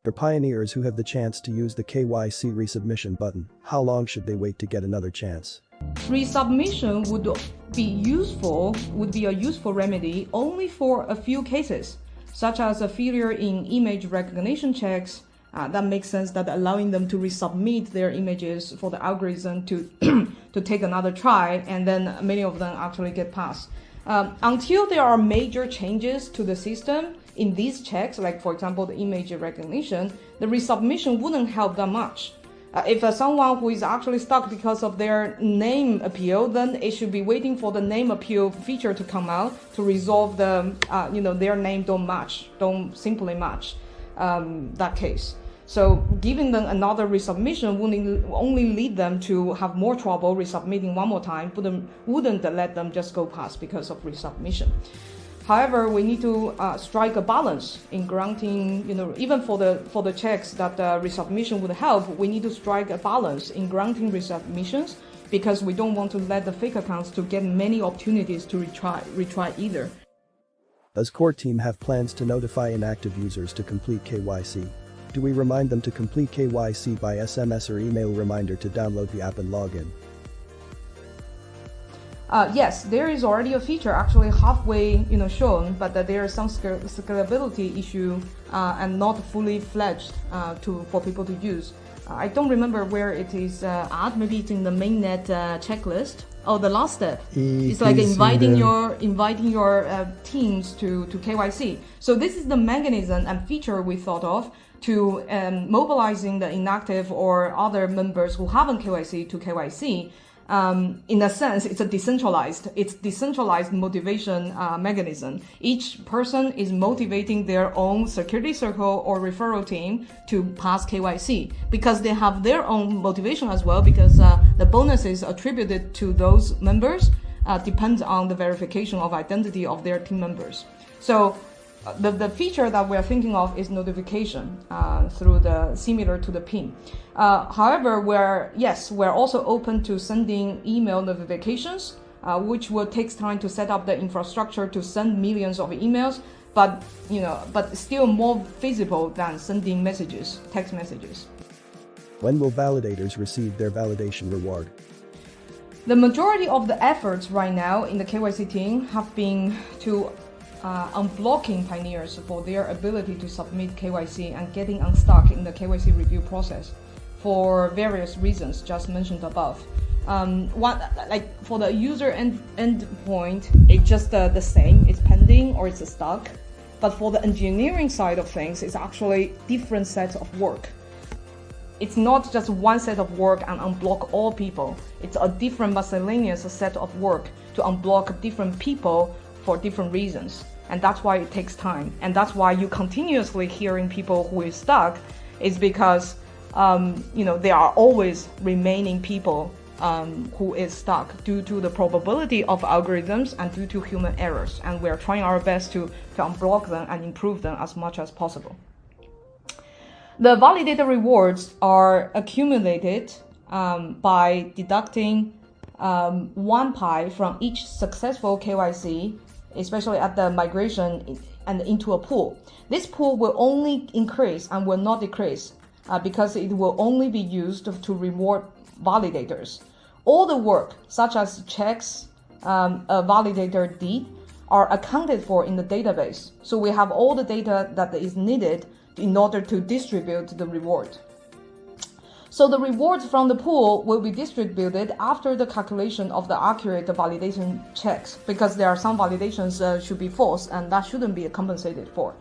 For pioneers who have the chance to use the KYC resubmission button, how long should they wait to get another chance? Resubmission would be a useful remedy only for a few cases, such as a failure in image recognition checks. That makes sense, that allowing them to resubmit their images for the algorithm to to take another try, and then many of them actually get passed. Until there are major changes to the system in these checks, like for example the image recognition, the resubmission wouldn't help that much. If someone who is actually stuck because of their name appeal, then it should be waiting for the name appeal feature to come out to resolve the, their name don't simply match that case. So giving them another resubmission would only lead them to have more trouble resubmitting one more time, wouldn't let them just go past because of resubmission. However, we need to strike a balance in granting, even for the checks that resubmission would help, we need to strike a balance in granting resubmissions, because we don't want to let the fake accounts to get many opportunities to retry either. Does core team have plans to notify inactive users to complete KYC? Do we remind them to complete KYC by SMS or email reminder to download the app and log in? Yes, there is already a feature actually halfway shown, but there is some scalability issue and not fully fledged for people to use. I don't remember where it is at. Maybe it's in the mainnet checklist. Oh, the last step. It's like inviting your teams to KYC. So this is the mechanism and feature we thought of to mobilizing the inactive or other members who haven't KYC to KYC. In a sense, it's decentralized motivation mechanism. Each person is motivating their own security circle or referral team to pass KYC because they have their own motivation as well, because the bonuses attributed to those members depends on the verification of identity of their team members. So the feature that we're thinking of is notification through similar to the PIN. However, we're also open to sending email notifications, which will take time to set up the infrastructure to send millions of emails, but still more feasible than sending messages, text messages. When will validators receive their validation reward? The majority of the efforts right now in the KYC team have been to unblocking pioneers for their ability to submit KYC and getting unstuck in the KYC review process for various reasons just mentioned above. For the user endpoint, it's just the same, it's pending or it's stuck. But for the engineering side of things, it's actually different sets of work. It's not just one set of work and unblock all people. It's a different miscellaneous set of work to unblock different people for different reasons. And that's why it takes time. And that's why you continuously hearing people who is stuck is because, there are always remaining people who is stuck due to the probability of algorithms and due to human errors. And we're trying our best to unblock them and improve them as much as possible. The validator rewards are accumulated by deducting 1 pi from each successful KYC, especially at the migration and into a pool. This pool will only increase and will not decrease because it will only be used to reward validators. All the work, such as checks a validator did, are accounted for in the database. So we have all the data that is needed in order to distribute the reward. So the rewards from the pool will be distributed after the calculation of the accurate validation checks, because there are some validations should be false and that shouldn't be compensated for.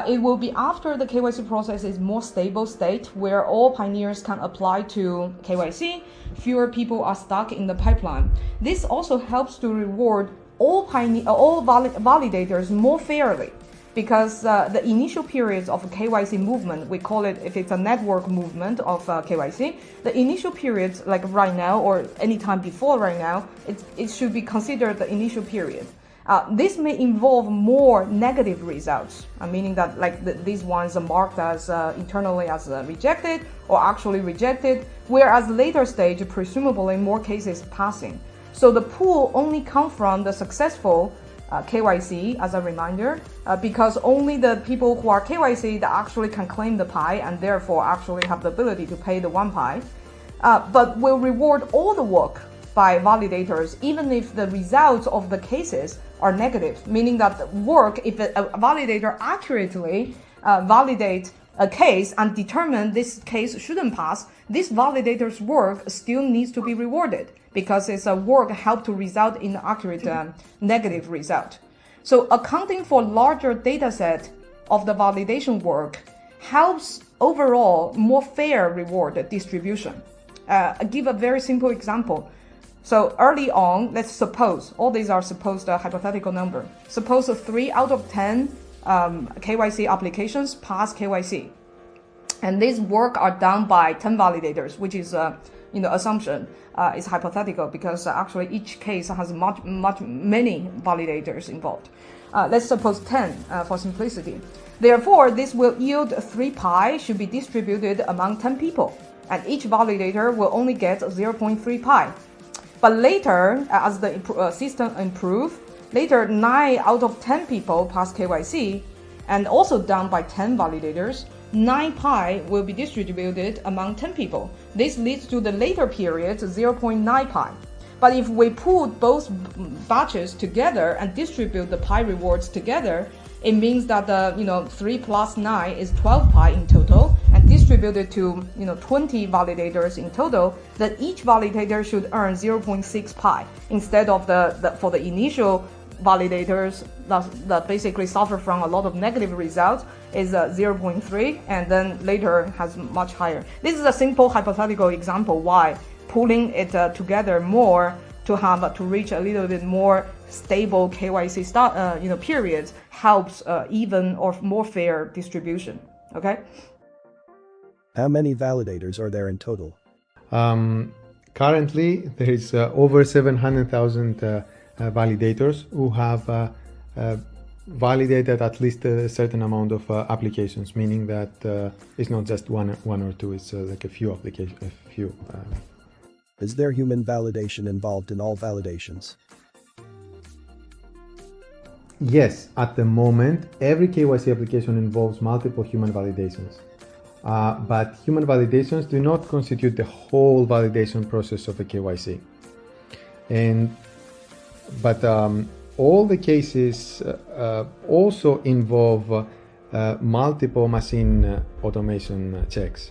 It will be after the KYC process is more stable state where all pioneers can apply to KYC, fewer people are stuck in the pipeline. This also helps to reward all validators more fairly, because the initial periods of KYC movement, we call it, if it's a network movement of KYC, the initial periods, like right now or any time before right now, it should be considered the initial period. This may involve more negative results, meaning that these ones are marked as internally as rejected or actually rejected, whereas later stage, presumably more cases passing. So the pool only comes from the successful KYC as a reminder, because only the people who are KYC that actually can claim the Pi and therefore actually have the ability to pay the 1 Pi, but will reward all the work by validators even if the results of the cases are negative, meaning that the work, if a validator accurately validate a case and determine this case shouldn't pass, this validator's work still needs to be rewarded because it's a work helped to result in accurate negative result. So accounting for larger data set of the validation work helps overall more fair reward distribution. I'll give a very simple example. So early on, let's suppose, all these are supposed hypothetical number. Suppose 3 out of 10 KYC applications pass KYC. And these work are done by 10 validators, which is assumption. Is hypothetical because actually each case has many validators involved. Let's suppose 10 for simplicity. Therefore, this will yield 3 Pi should be distributed among 10 people, and each validator will only get 0.3 Pi. But later, as the system improves, later 9 out of 10 people pass KYC, and also done by 10 validators, 9 Pi will be distributed among 10 people. This leads to the later period 0.9 Pi. But if we put both batches together and distribute the Pi rewards together, it means that 3 plus 9 is 12 Pi in total, and distributed to 20 validators in total, then each validator should earn 0.6 Pi instead of for the initial validators that basically suffer from a lot of negative results is 0.3, and then later has much higher. This is a simple hypothetical example why pulling it together more to reach a little bit more stable KYC periods helps even or more fair distribution. Okay. How many validators are there in total? Currently, there is over 700,000 validators who have validated at least a certain amount of applications, meaning that it's not just one or two, it's like a few applications, Is there human validation involved in all validations? Yes, at the moment, every KYC application involves multiple human validations. But human validations do not constitute the whole validation process of a KYC. But all the cases also involve multiple machine automation checks.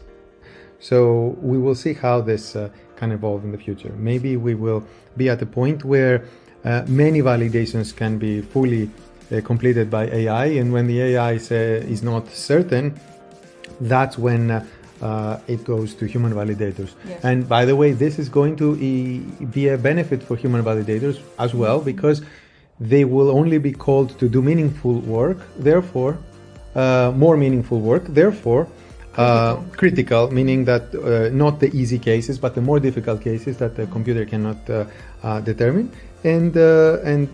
So we will see how this can evolve in the future. Maybe we will be at a point where many validations can be fully completed by AI, and when the AI is not certain, that's when it goes to human validators. Yes. And by the way, this is going to be a benefit for human validators as well, because they will only be called to do meaningful work, therefore more meaningful work, therefore critical, meaning that not the easy cases but the more difficult cases that the computer cannot determine, and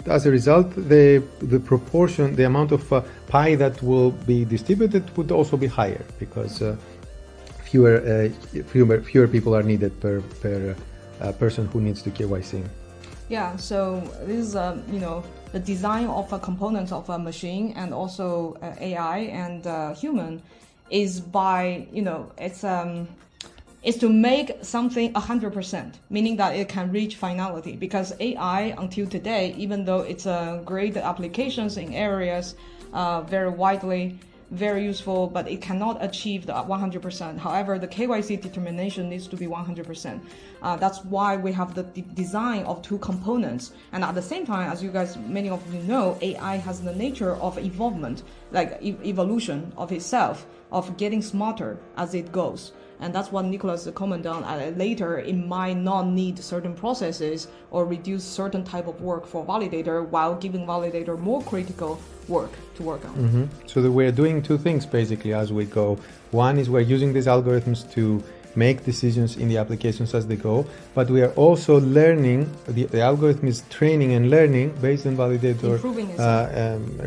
as a result the proportion, the amount of Pi that will be distributed would also be higher, because fewer people are needed per person who needs to KYC. Yeah, so this is the design of a component of a machine and also AI and human is by is to make something 100%, meaning that it can reach finality. Because AI until today, even though it's a great applications in areas very widely, very useful, but it cannot achieve the 100%. However, the KYC determination needs to be 100%. That's why we have the design of two components. And at the same time, as you guys, many of you know, AI has the nature of evolvement, like evolution of itself, of getting smarter as it goes. And that's what Nicolas commented on later. It might not need certain processes or reduce certain type of work for validator, while giving validator more critical work to work on. Mm-hmm. So that we're doing two things basically as we go. One is we're using these algorithms to make decisions in the applications as they go, but we are also learning, the algorithm is training and learning based on validator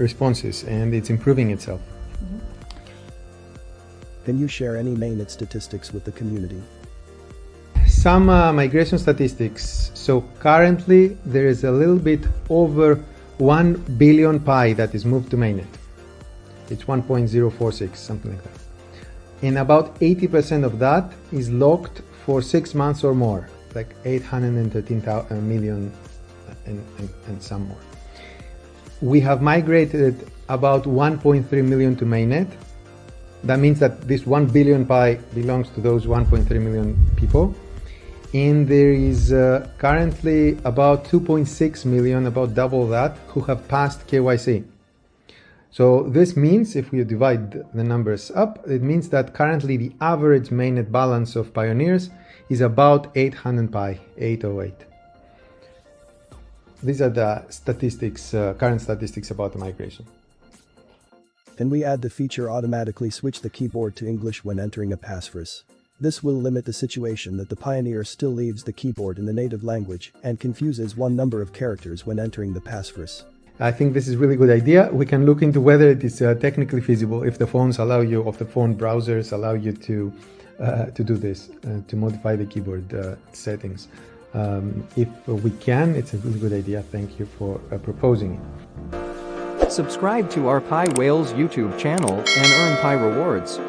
responses, and it's improving itself. Mm-hmm. Can you share any main statistics with the community? Some migration statistics. So currently there is a little bit over 1 billion pi that is moved to mainnet. It's 1.046, something like that. And about 80% of that is locked for 6 months or more, like 813 million and some more. We have migrated about 1.3 million to mainnet. That means that this 1 billion pi belongs to those 1.3 million people. And there is currently about 2.6 million, about double that, who have passed KYC. So this means, if we divide the numbers up, it means that currently the average mainnet balance of pioneers is about 800 pi, 808. These are the statistics, current statistics about the migration. And we add the feature automatically switch the keyboard to English when entering a passphrase. This will limit the situation that the pioneer still leaves the keyboard in the native language and confuses one number of characters when entering the passphrase. I think this is a really good idea. We can look into whether it is technically feasible if the phones allow you, or the phone browsers allow you to do this, to modify the keyboard settings. If we can, it's a really good idea. Thank you for proposing it. Subscribe to our PiWhales YouTube channel and earn Pi rewards.